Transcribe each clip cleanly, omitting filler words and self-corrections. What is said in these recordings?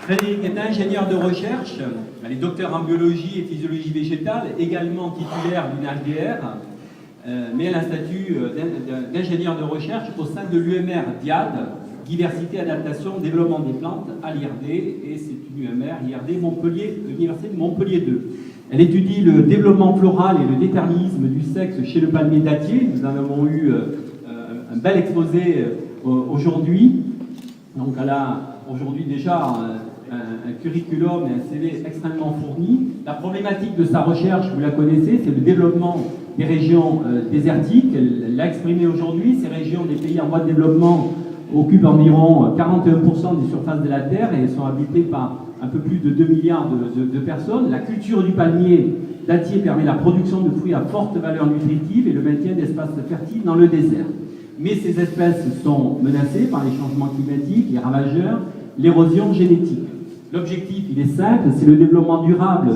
Frédéric est ingénieur de recherche, elle est docteur en biologie et physiologie végétale, également titulaire d'une HDR, mais elle a un statut d'ingénieur de recherche au sein de l'UMR DIAD, Diversité, Adaptation, Développement des plantes à l'IRD, et c'est une UMR IRD Montpellier, l'Université de Montpellier 2. Elle étudie le développement floral et le déterminisme du sexe chez le palmier dattier. Nous en avons eu un bel exposé aujourd'hui. Donc elle a aujourd'hui déjà un curriculum et un CV extrêmement fourni. La problématique de sa recherche, vous la connaissez, c'est le développement des régions désertiques. Elle l'a exprimé aujourd'hui. Ces régions des pays en voie de développement occupent environ 41% des surfaces de la Terre et sont habitées par un peu plus de 2 milliards de personnes. La culture du palmier dattier permet la production de fruits à forte valeur nutritive et le maintien d'espaces fertiles dans le désert. Mais ces espèces sont menacées par les changements climatiques, les ravageurs, l'érosion génétique. L'objectif, il est simple, c'est le développement durable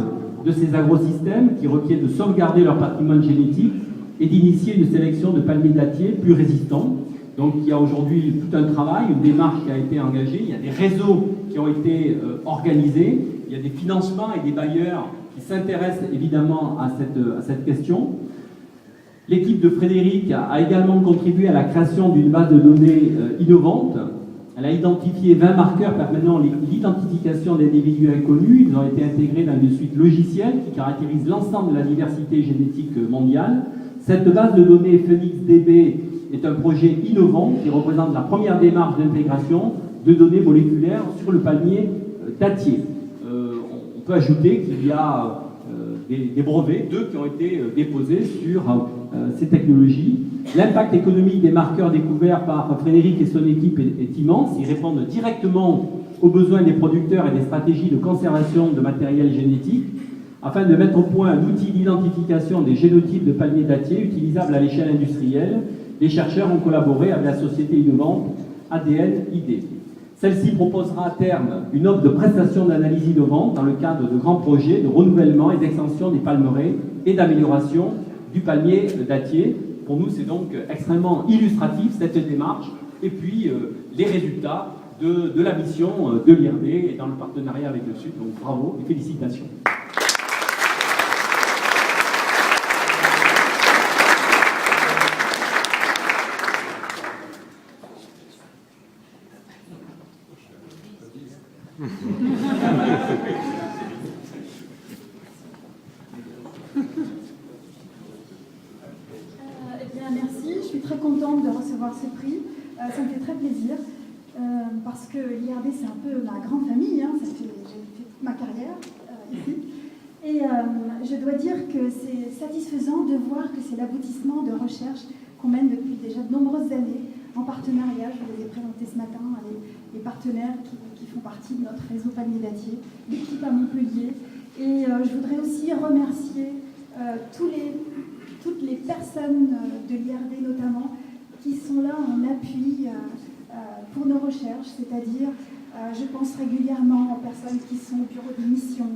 de ces agrosystèmes qui requiert de sauvegarder leur patrimoine génétique et d'initier une sélection de palmiers dattiers plus résistants. Donc il y a aujourd'hui tout un travail, une démarche qui a été engagée, il y a des réseaux qui ont été organisés, il y a des financements et des bailleurs qui s'intéressent évidemment à cette question. L'équipe de Frédéric a également contribué à la création d'une base de données innovante. Elle a identifié 20 marqueurs permettant l'identification d'individus inconnus. Ils ont été intégrés dans une suite logicielle qui caractérise l'ensemble de la diversité génétique mondiale. Cette base de données PhoenixDB est un projet innovant qui représente la première démarche d'intégration de données moléculaires sur le palmier dattier. On peut ajouter qu'il y a des brevets, 2 qui ont été déposés sur ces technologies. L'impact économique des marqueurs découverts par Frédéric et son équipe est immense. Ils répondent directement aux besoins des producteurs et des stratégies de conservation de matériel génétique afin de mettre au point un outil d'identification des génotypes de palmiers dattiers utilisable à l'échelle industrielle. Les chercheurs ont collaboré avec la société innovante ADN ID. Celle-ci proposera à terme une offre de prestation d'analyse innovante dans le cadre de grands projets de renouvellement et d'extension des palmeraies et d'amélioration du palmier dattier. Pour nous, c'est donc extrêmement illustratif cette démarche et puis les résultats de la mission de l'IRD et dans le partenariat avec le Sud. Donc bravo et félicitations. Merci, je suis très contente de recevoir ce prix. Ça me fait très plaisir parce que l'IRD, c'est un peu ma grande famille. J'ai fait toute ma carrière ici. Et je dois dire que c'est satisfaisant de voir que c'est l'aboutissement de recherches qu'on mène depuis déjà de nombreuses années en partenariat. Je vous les ai présentés ce matin, les partenaires qui font partie de notre réseau palmier dattier, l'équipe à Montpellier. Et je voudrais aussi remercier toutes les personnes de l'IRD notamment qui sont là en appui pour nos recherches, c'est-à-dire je pense régulièrement aux personnes qui sont au bureau de mission,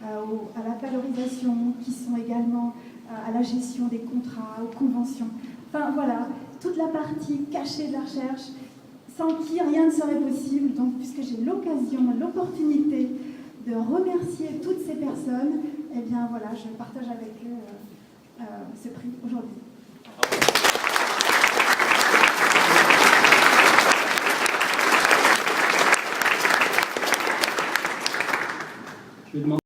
à la valorisation, qui sont également à la gestion des contrats, aux conventions. Enfin voilà, toute la partie cachée de la recherche, sans qui rien ne serait possible. Donc puisque j'ai l'occasion, l'opportunité de remercier toutes ces personnes, eh bien voilà, je partage avec eux ce prix aujourd'hui. Je vais demander